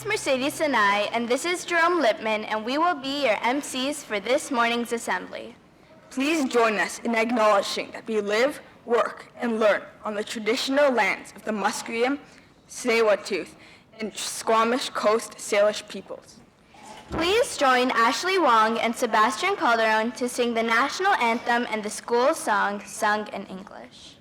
Mercedes Sinai, and this is Jerome Lipman, and we will be your MCs for this morning's assembly. Please join us in acknowledging that we live, work, and learn on the traditional lands of the Musqueam, Tsleil-Waututh, and Squamish Coast Salish peoples. Please join Ashley Wong and Sebastian Calderon to sing the national anthem and the school song sung in English.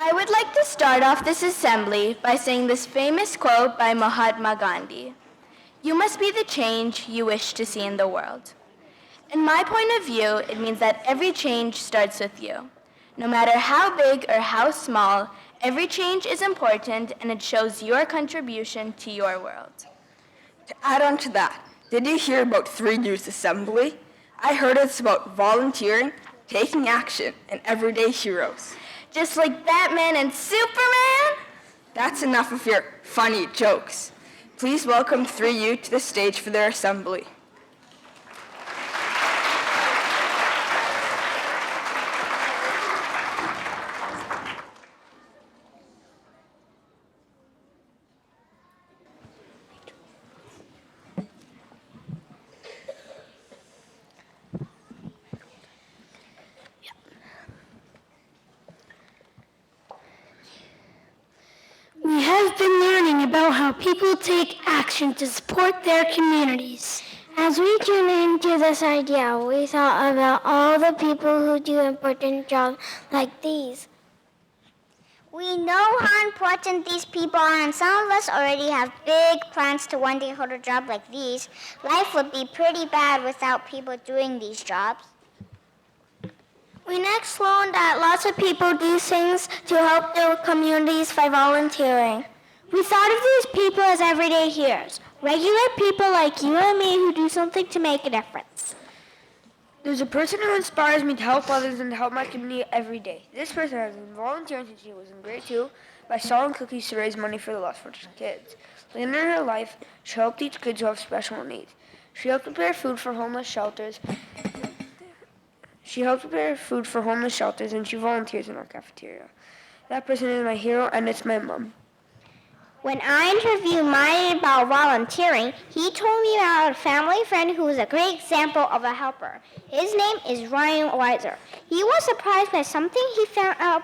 I would like to start off this assembly by saying this famous quote by Mahatma Gandhi. You must be the change you wish to see in the world. In my point of view, it means that every change starts with you. No matter how big or how small, every change is important and it shows your contribution to your world. To add on to that, did you hear about 3U's assembly? I heard it's about volunteering, taking action, and everyday heroes. Just like Batman and Superman? That's enough of your funny jokes. Please welcome 3U to the stage for their assembly. We have been learning about how people take action to support their communities. As we tune into this idea, we thought about all the people who do important jobs like these. We know how important these people are, and some of us already have big plans to one day hold a job like these. Life would be pretty bad without people doing these jobs. We next learned that lots of people do things to help their communities by volunteering. We thought of these people as everyday heroes, regular people like you and me who do something to make a difference. There's a person who inspires me to help others and to help my community every day. This person has been volunteering since she was in grade 2 by selling cookies to raise money for the less fortunate kids. Later in her life, she helped teach kids who have special needs. She helped prepare food for homeless shelters. and she volunteers in our cafeteria. That person is my hero, and it's my mom. When I interviewed Maya about volunteering, he told me about a family friend who was a great example of a helper. His name is Ryan Weiser. He was surprised by something he found out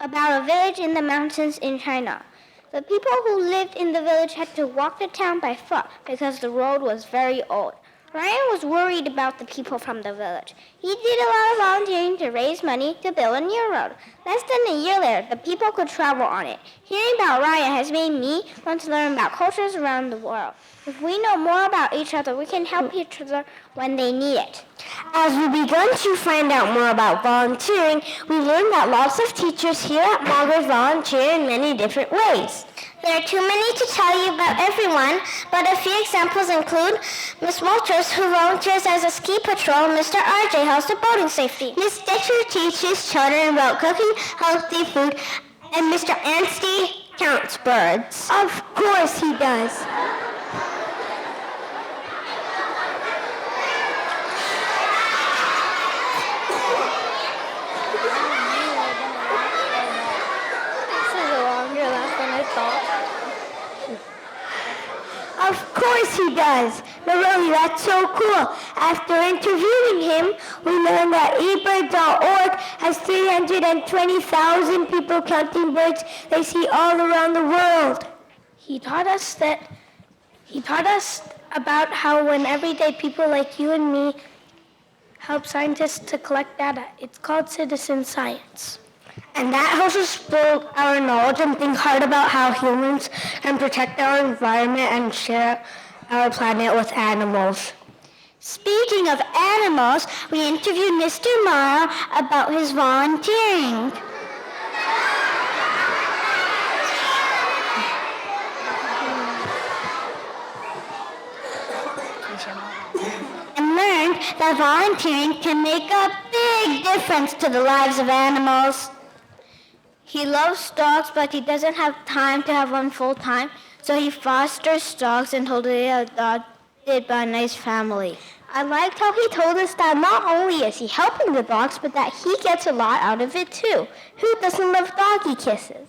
about a village in the mountains in China. The people who lived in the village had to walk to town by foot because the road was very old. Ryan was worried about the people from the village. He did a lot of volunteering to raise money to build a new road. Less than a year later, the people could travel on it. Hearing about Ryan has made me want to learn about cultures around the world. If we know more about each other, we can help each other when they need it. As we begun to find out more about volunteering, we learned that lots of teachers here at Mulgrave volunteer in many different ways. There are too many to tell you about everyone, but a few examples include Miss Walters, who volunteers as a ski patrol, Mr. RJ helps with boating safety. Miss Dexter teaches children about cooking healthy food, and Mr. Anstey counts birds. Of course he does. Of course he does. No, really, that's so cool. After interviewing him, we learned that eBird.org has 320,000 people counting birds they see all around the world. He taught us about how when everyday people like you and me help scientists to collect data, it's called citizen science. And that helps us build our knowledge and think hard about how humans can protect our environment and share our planet with animals. Speaking of animals, we interviewed Mr. Mara about his volunteering. And learned that volunteering can make a big difference to the lives of animals. He loves dogs, but he doesn't have time to have one full time, so he fosters dogs until they are adopted by a nice family. I liked how he told us that not only is he helping the dogs, but that he gets a lot out of it too. Who doesn't love doggy kisses?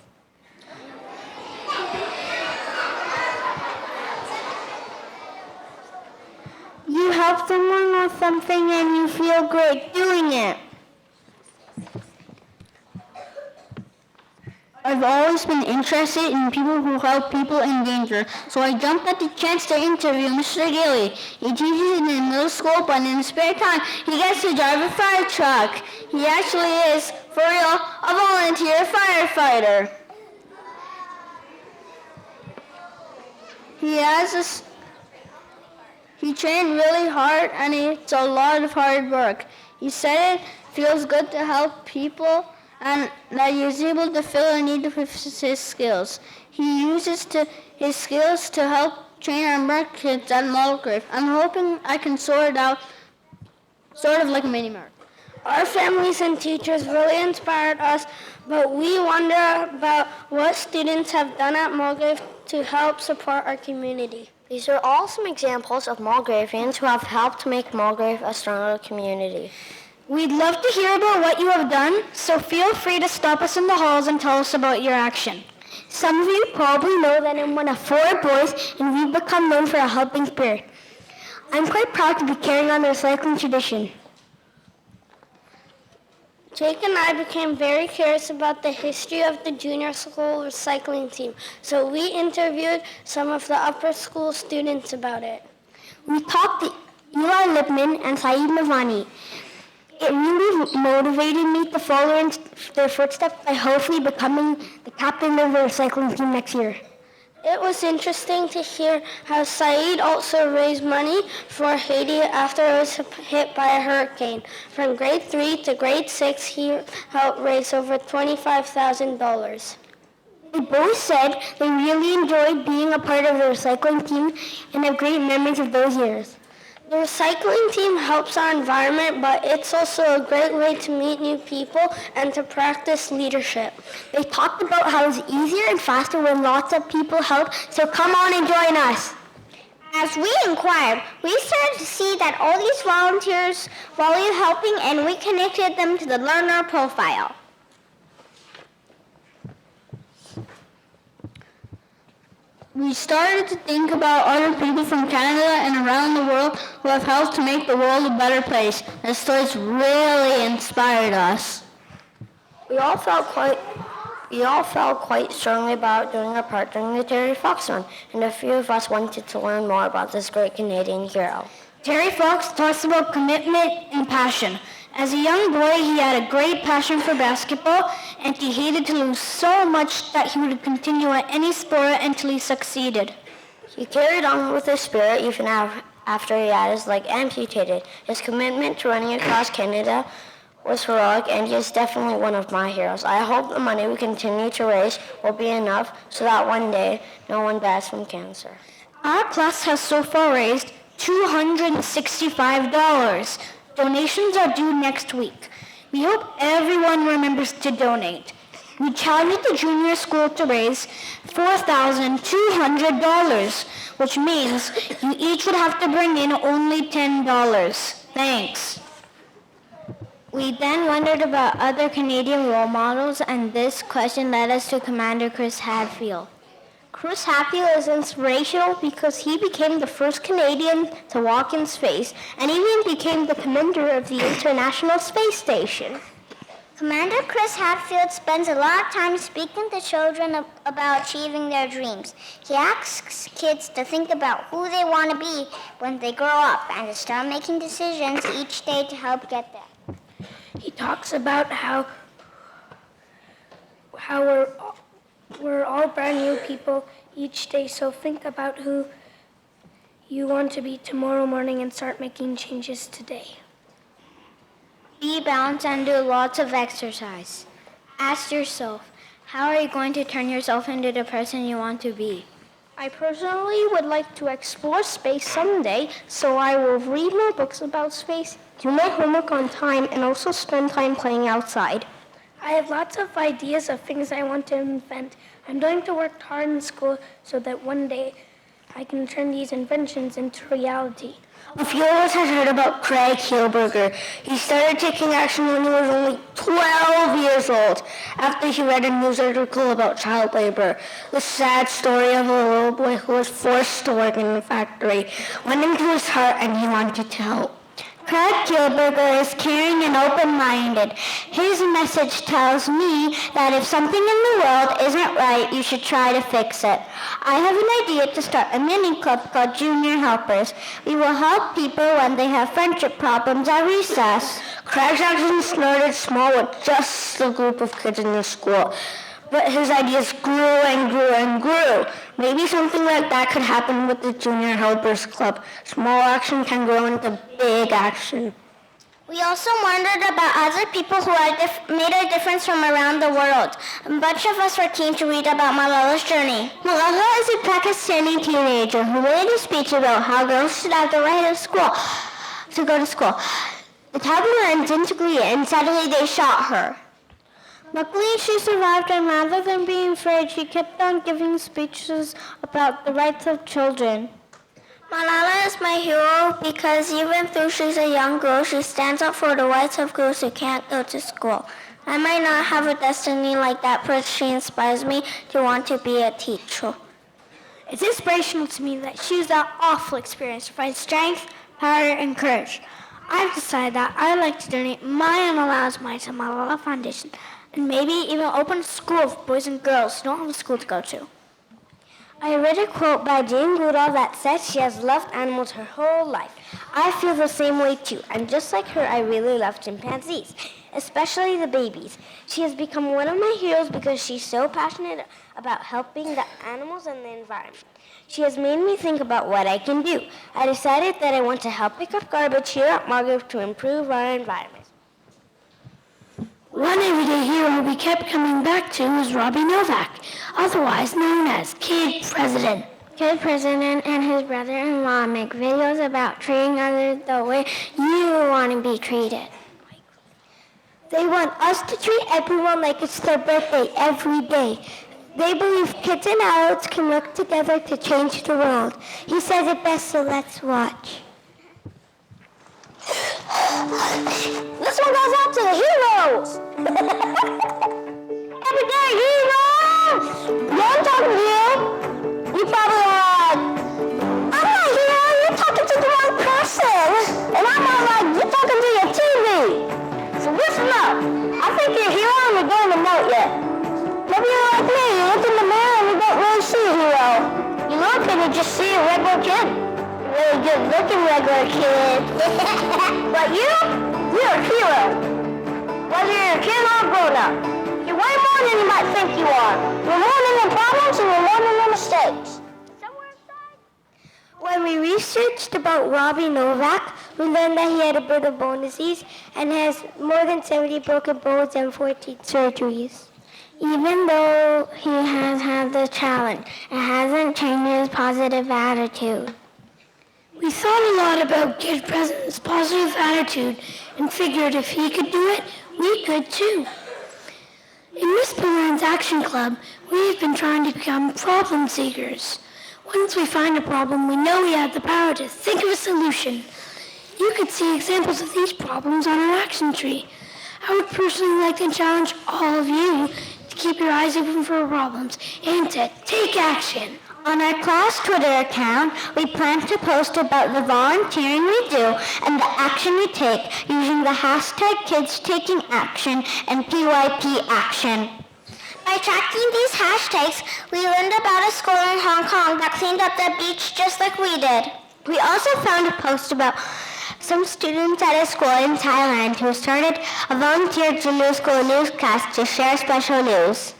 You help someone with something and you feel great doing it. I've always been interested in people who help people in danger, so I jumped at the chance to interview Mr. Gilly. He teaches in the middle school, but in his spare time, he gets to drive a fire truck. He actually is, for real, a volunteer firefighter. He trained really hard, and it's a lot of hard work. He said it feels good to help people, and that he is able to fill a need with his skills. He uses his skills to help train our merc kids at Mulgrave. I'm hoping I can sort out sort of like a mini merc. Our families and teachers really inspired us, but we wonder about what students have done at Mulgrave to help support our community. These are all some examples of Mulgravians who have helped make Mulgrave a stronger community. We'd love to hear about what you have done, so feel free to stop us in the halls and tell us about your action. Some of you probably know that I'm one of 4 boys, and we've become known for a helping spirit. I'm quite proud to be carrying on the recycling tradition. Jake and I became very curious about the history of the junior school recycling team, so we interviewed some of the upper school students about it. We talked to Eli Lipman and Saeed Mavani. It really motivated me to follow in their footsteps by hopefully becoming the captain of the recycling team next year. It was interesting to hear how Saeed also raised money for Haiti after it was hit by a hurricane. From grade 3 to grade 6, he helped raise over $25,000. They both said they really enjoyed being a part of the recycling team and have great memories of those years. The recycling team helps our environment, but it's also a great way to meet new people and to practice leadership. They talked about how it's easier and faster when lots of people help, so come on and join us. As we inquired, we started to see that all these volunteers value helping, and we connected them to the learner profile. We started to think about other people from Canada and around the world who have helped to make the world a better place. Their stories really inspired us. We all felt quite strongly about doing our part during the Terry Fox run, and a few of us wanted to learn more about this great Canadian hero. Terry Fox talks about commitment and passion. As a young boy, he had a great passion for basketball, and he hated to lose so much that he would continue at any sport until he succeeded. He carried on with his spirit even after he had his leg amputated. His commitment to running across Canada was heroic, and he is definitely one of my heroes. I hope the money we continue to raise will be enough so that one day no one dies from cancer. Our class has so far raised $265. Donations are due next week. We hope everyone remembers to donate. We challenged the junior school to raise $4,200, which means you each would have to bring in only $10. Thanks. We then wondered about other Canadian role models, and this question led us to Commander Chris Hadfield. Chris Hadfield is inspirational because he became the first Canadian to walk in space and even became the commander of the International Space Station. Commander Chris Hadfield spends a lot of time speaking to children about achieving their dreams. He asks kids to think about who they want to be when they grow up and to start making decisions each day to help get there. He talks about how we're all brand new people each day, so think about who you want to be tomorrow morning and start making changes today. Be balanced and do lots of exercise. Ask yourself, how are you going to turn yourself into the person you want to be? I personally would like to explore space someday, so I will read more books about space, do my homework on time, and also spend time playing outside. I have lots of ideas of things I want to invent. I'm going to work hard in school so that one day I can turn these inventions into reality. A few of us had heard about Craig Hilberger. He started taking action when he was only 12 years old, after he read a news article about child labor. The sad story of a little boy who was forced to work in a factory went into his heart, and he wanted to help. Craig Hilberger is caring and open-minded. His message tells me that if something in the world isn't right, you should try to fix it. I have an idea to start a mini club called Junior Helpers. We will help people when they have friendship problems at recess. Craig's action started small with just a group of kids in the school, but his ideas grew and grew and grew. Maybe something like that could happen with the Junior Helpers Club. Small action can grow into big action. We also wondered about other people who had made a difference from around the world. A bunch of us were keen to read about Malala's journey. Malala is a Pakistani teenager who made a speech about how girls should have the right to go to school. The Taliban didn't agree, and suddenly they shot her. Luckily, she survived, and rather than being afraid, she kept on giving speeches about the rights of children. Malala is my hero because even though she's a young girl, she stands up for the rights of girls who can't go to school. I might not have a destiny like that, but she inspires me to want to be a teacher. It's inspirational to me that she used that awful experience to find strength, power, and courage. I've decided that I'd like to donate my and Malala's money to Malala Foundation, and maybe even open a school for boys and girls who don't have a school to go to. I read a quote by Jane Goodall that says she has loved animals her whole life. I feel the same way too, and just like her, I really love chimpanzees, especially the babies. She has become one of my heroes because she's so passionate about helping the animals and the environment. She has made me think about what I can do. I decided that I want to help pick up garbage here at Mulgrave to improve our environment. One everyday hero we kept coming back to was Robbie Novak, otherwise known as Kid President. Kid President and his brother-in-law make videos about treating others the way you want to be treated. They want us to treat everyone like it's their birthday every day. They believe kids and adults can work together to change the world. He says it best, so let's watch. This one goes out to the heroes! Everyday heroes! You know what I'm talking to you? You probably yet. Maybe you're like me, you look in the mirror and you don't really see a hero. You look and you just see a regular kid. A really good looking regular kid. But you're a hero. Whether you're a kid or a grown up. You're way more than you might think you are. You're more than your problems and you're more than your mistakes. When we researched about Robbie Novak, we learned that he had a brittle bone disease and has more than 70 broken bones and 14 surgeries. Even though he has had the challenge, it hasn't changed his positive attitude. We thought a lot about Kid President's positive attitude and figured if he could do it, we could too. In Miss Boland's Action Club, we've been trying to become problem seekers. Once we find a problem, we know we have the power to think of a solution. You could see examples of these problems on our action tree. I would personally like to challenge all of you to keep your eyes open for problems and to take action. On our class Twitter account, we plan to post about the volunteering we do and the action we take using the hashtag KidsTakingAction and PYPAction. By tracking these hashtags, we learned about a school in Hong Kong that cleaned up the beach just like we did. We also found a post about some students at a school in Thailand who started a volunteer junior school newscast to share special news.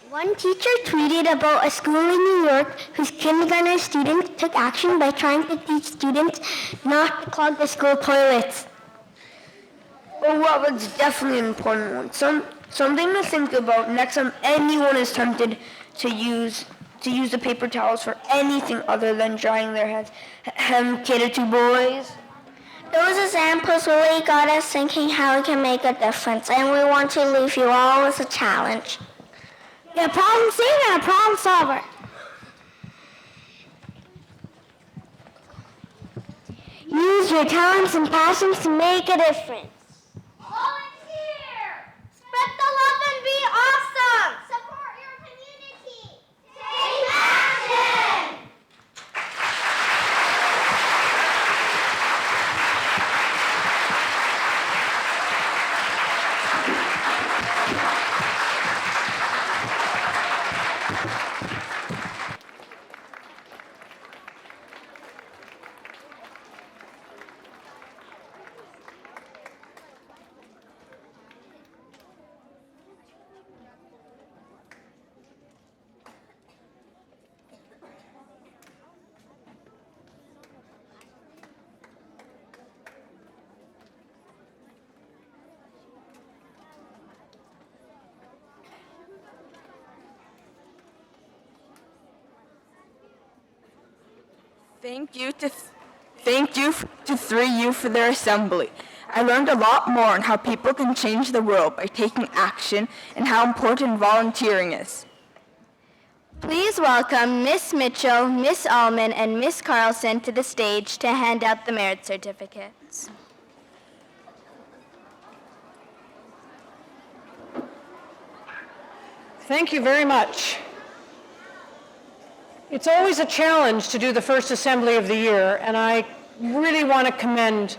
One teacher tweeted about a school in New York whose kindergarten students took action by trying to teach students not to clog the school toilets. Well, was definitely an important one. Something to think about next time anyone is tempted to use the paper towels for anything other than drying their heads. Cater to boys. Those examples really got us thinking how we can make a difference, and we want to leave you all with a challenge. Be a problem seeker and a problem solver. Use your talents and passions to make a difference. Volunteer! Spread the love and be awesome! Support your community! Take action! Thank you to 3U for their assembly. I learned a lot more on how people can change the world by taking action and how important volunteering is. Please welcome Miss Mitchell, Miss Allman, and Miss Carlson to the stage to hand out the merit certificates. Thank you very much. It's always a challenge to do the first assembly of the year, and I really want to commend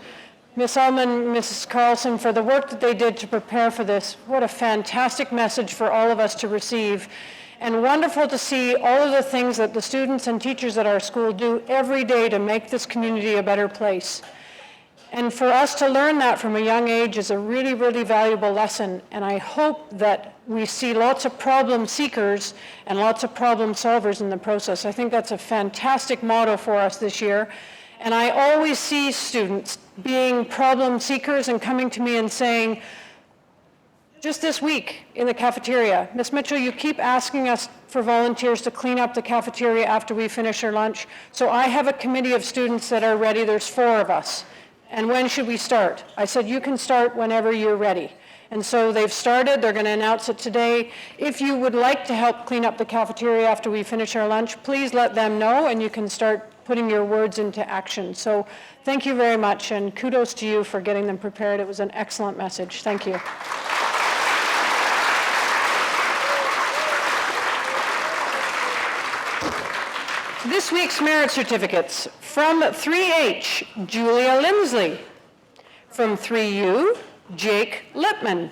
Miss Allman, Mrs. Carlson for the work that they did to prepare for this. What a fantastic message for all of us to receive, and wonderful to see all of the things that the students and teachers at our school do every day to make this community a better place. And for us to learn that from a young age is a really, really valuable lesson. And I hope that we see lots of problem seekers and lots of problem solvers in the process. I think that's a fantastic motto for us this year. And I always see students being problem seekers and coming to me and saying, just this week in the cafeteria, Ms. Mitchell, you keep asking us for volunteers to clean up the cafeteria after we finish our lunch. So I have a committee of students that are ready. There's 4 of us. And when should we start? I said, you can start whenever you're ready. And so they've started. They're going to announce it today. If you would like to help clean up the cafeteria after we finish our lunch, please let them know, and you can start putting your words into action. So thank you very much, and kudos to you for getting them prepared. It was an excellent message. Thank you. This week's merit certificates. From 3H, Julia Lindsley. From 3U, Jake Lipman.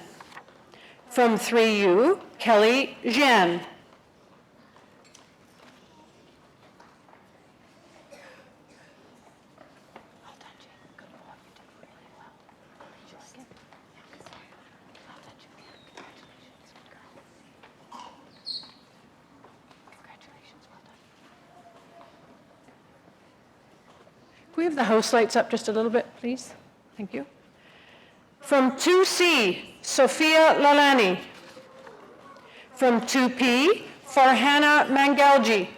From 3U, Kelly Jean. Can we have the house lights up just a little bit, please? Thank you. From 2C, Sophia Lalani. From 2P, Farhana Mangalji.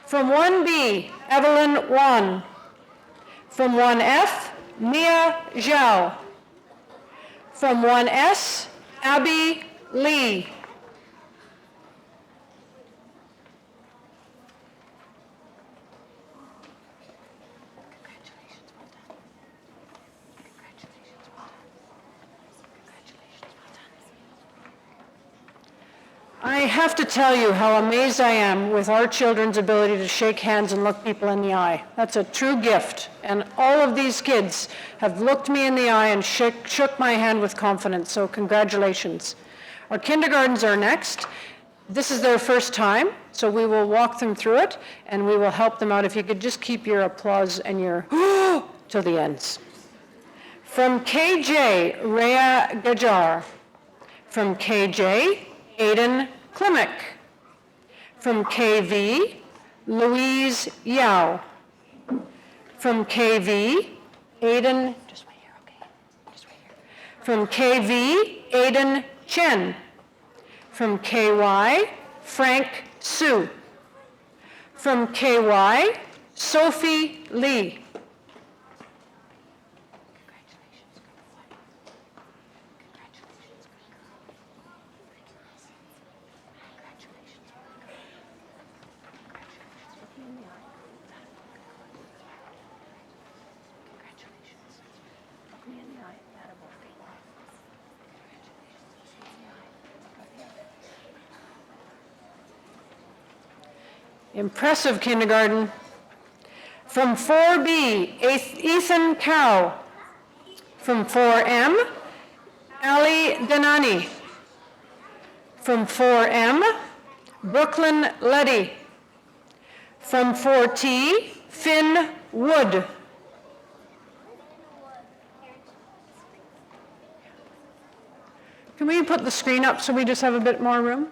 From 1B, Evelyn Wan. From 1F, Mia Zhao. From 1S, Abby Lee. I have to tell you how amazed I am with our children's ability to shake hands and look people in the eye. That's a true gift. And all of these kids have looked me in the eye and shook my hand with confidence, so congratulations. Our kindergartens are next. This is their first time, so we will walk them through it, and we will help them out. If you could just keep your applause and your till the ends. From KJ, Rhea Gajar. From KJ, Aiden Klimek. From KV, Louise Yao. From KV, Aiden, just wait here, okay? Just wait here. From KV, Aiden Chen. From KY, Frank Su. From KY, Sophie Lee. Impressive kindergarten. From 4B, Ethan Cow. From 4M, Ali Danani. From 4M, Brooklyn Letty. From 4T, Finn Wood. Can we put the screen up so we just have a bit more room?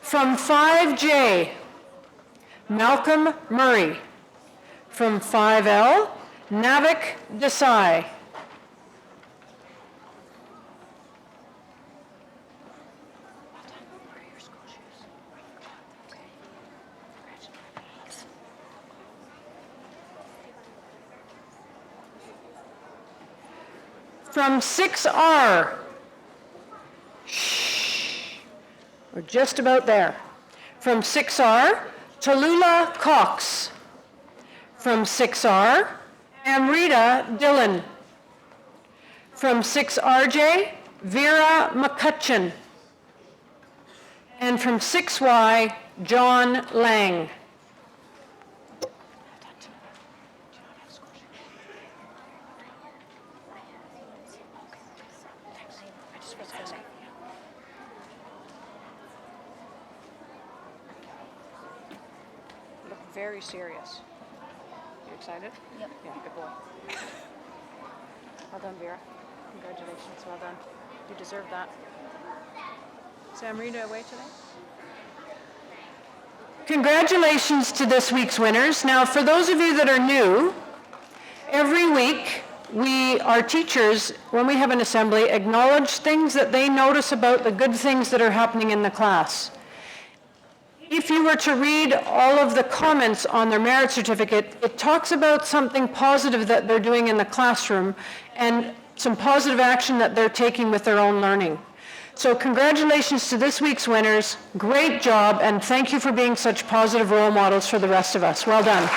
From 5J, Malcolm Murray. From 5L, Navik Desai. From 6R, we're just about there. From 6R, Tallulah Cox. From 6R, Amrita Dillon. From 6RJ, Vera McCutcheon. And from 6Y, John Lang. Very serious. You excited? Yep. Yeah, good boy. Well done, Vera. Congratulations, well done. You deserve that. Is Amrita away today? Congratulations to this week's winners. Now, for those of you that are new, every week our teachers, when we have an assembly, acknowledge things that they notice about the good things that are happening in the class. If you were to read all of the comments on their merit certificate, it talks about something positive that they're doing in the classroom and some positive action that they're taking with their own learning. So congratulations to this week's winners. Great job, and thank you for being such positive role models for the rest of us. Well done.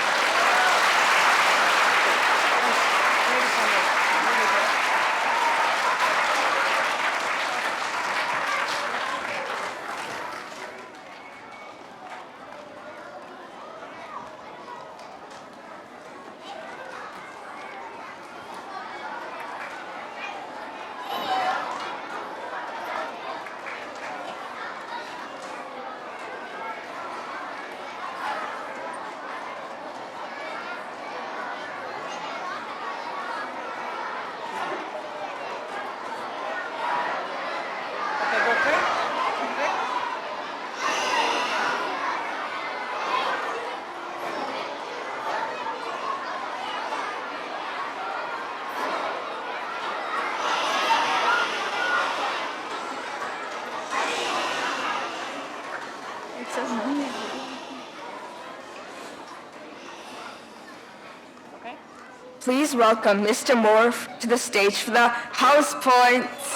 Please welcome Mr. Moore to the stage for the house points.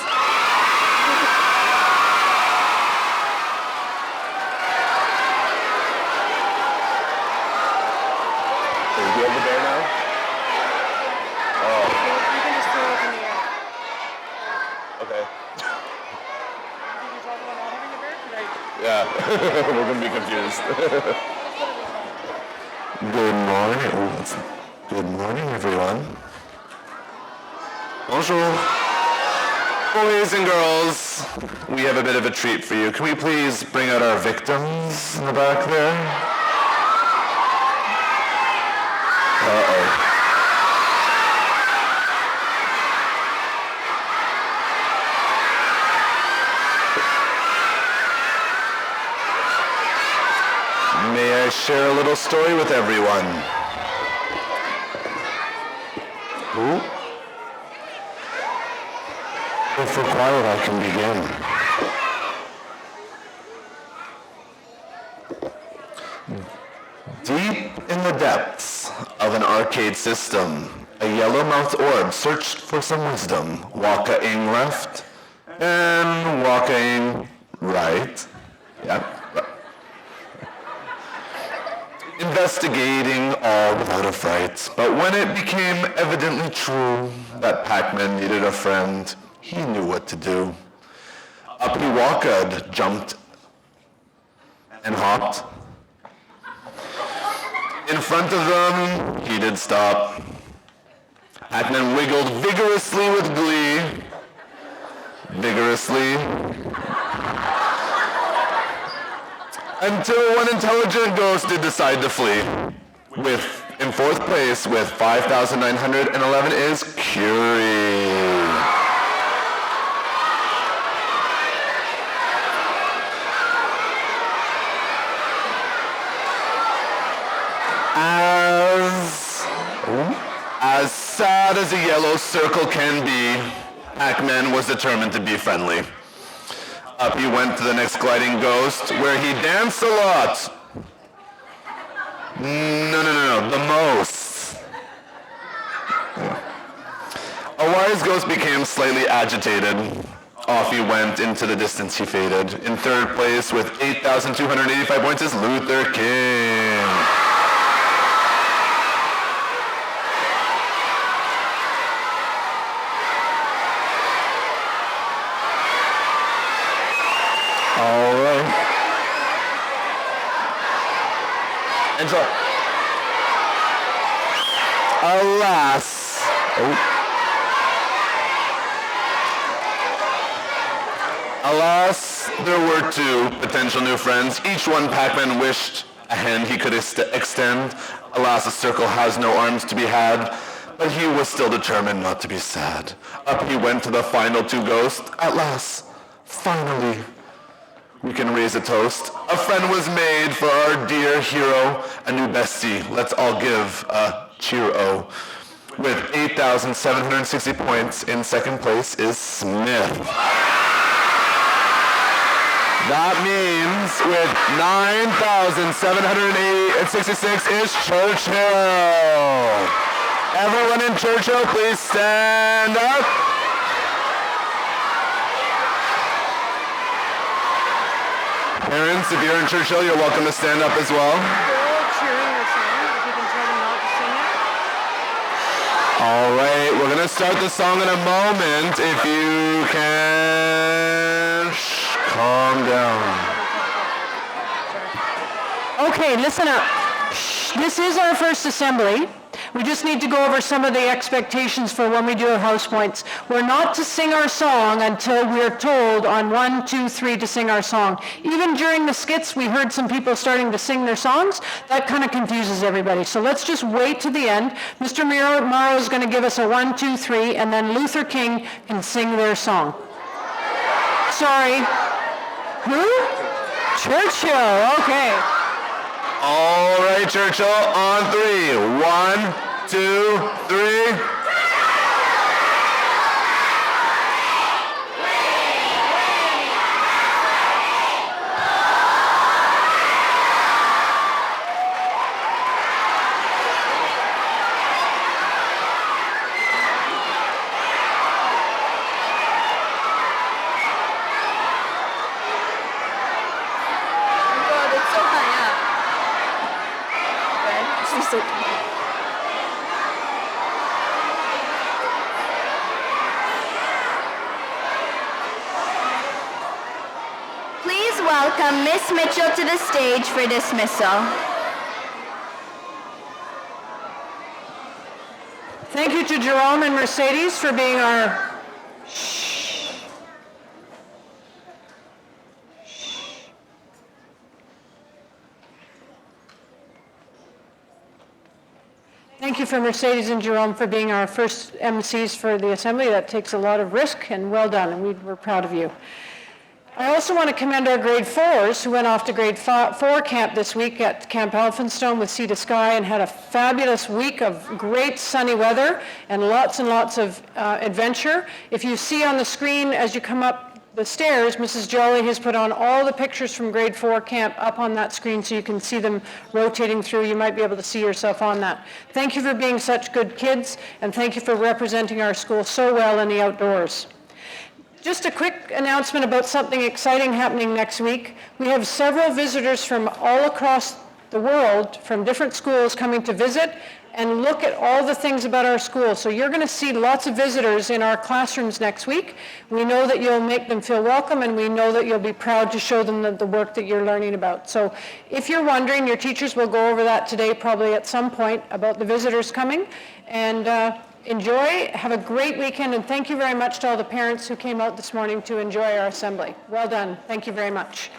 Are you over there now? Oh. You can just throw it in the air. Okay. Did you talk about not having a bear? Yeah, we're gonna be confused. Good morning. Good morning, everyone. Bonjour. Boys and girls, we have a bit of a treat for you. Can we please bring out our victims in the back there? Uh-oh. May I share a little story with everyone? Who? If we're quiet, I can begin. Deep in the depths of an arcade system, a yellow-mouthed orb searched for some wisdom, waka-ing left and waka-ing right. Yeah. Investigating all without a fright. But when it became evidently true that Pac-Man needed a friend, he knew what to do. Up he walked, jumped, and hopped. In front of them, he did stop. Pac-Man wiggled vigorously with glee. Vigorously. Until one intelligent ghost did decide to flee. In fourth place with 5,911 is Curie. As sad as a yellow circle can be, Pac-Man was determined to be friendly. Up he went to the next gliding ghost, where he danced a lot. No, the most. A wise ghost became slightly agitated. Off he went, into the distance he faded. In third place with 8,285 points is Luther King. All right. And so, alas, there were two potential new friends. Each one Pac-Man wished a hand he could extend. Alas, a circle has no arms to be had, but he was still determined not to be sad. Up he went to the final two ghosts. At last, finally, we can raise a toast. A friend was made for our dear hero, a new bestie. Let's all give a cheer-o. With 8,760 points, in second place is Smith. That means with 9,766 is Churchill. Everyone in Churchill, please stand up. Parents, if you're in Churchill, you're welcome to stand up as well. Cheering or singing, if you can tell them not to sing it. All right, we're going to start the song in a moment. If you can calm down. Okay, listen up. This is our first assembly. We just need to go over some of the expectations for when we do our house points. We're not to sing our song until we're told on 1, 2, 3 to sing our song. Even during the skits, we heard some people starting to sing their songs. That kind of confuses everybody. So let's just wait to the end. Mr. Morrow is going to give us a 1, 2, 3, and then Luther King can sing their song. Sorry. Who? Churchill. Okay. All right, Churchill, on 3. 1, 2, 3. God, it's so high up. Please welcome Miss Mitchell to the stage for dismissal. Thank you to Jerome and Mercedes for being our... Thank you for Mercedes and Jerome for being our first MCs for the Assembly. That takes a lot of risk, and well done, and we're proud of you. I also want to commend our grade 4s who went off to grade 4 camp this week at Camp Elphinstone with Sea to Sky and had a fabulous week of great sunny weather and lots of adventure. If you see on the screen as you come up the stairs, Mrs. Jolly has put on all the pictures from grade 4 camp up on that screen so you can see them rotating through. You might be able to see yourself on that. Thank you for being such good kids, and thank you for representing our school so well in the outdoors. Just a quick announcement about something exciting happening next week. We have several visitors from all across the world, from different schools, coming to visit and look at all the things about our school. So you're going to see lots of visitors in our classrooms next week. We know that you'll make them feel welcome, and we know that you'll be proud to show them the work that you're learning about. So if you're wondering, your teachers will go over that today probably at some point about the visitors coming. And enjoy, have a great weekend, and thank you very much to all the parents who came out this morning to enjoy our assembly. Well done. Thank you very much.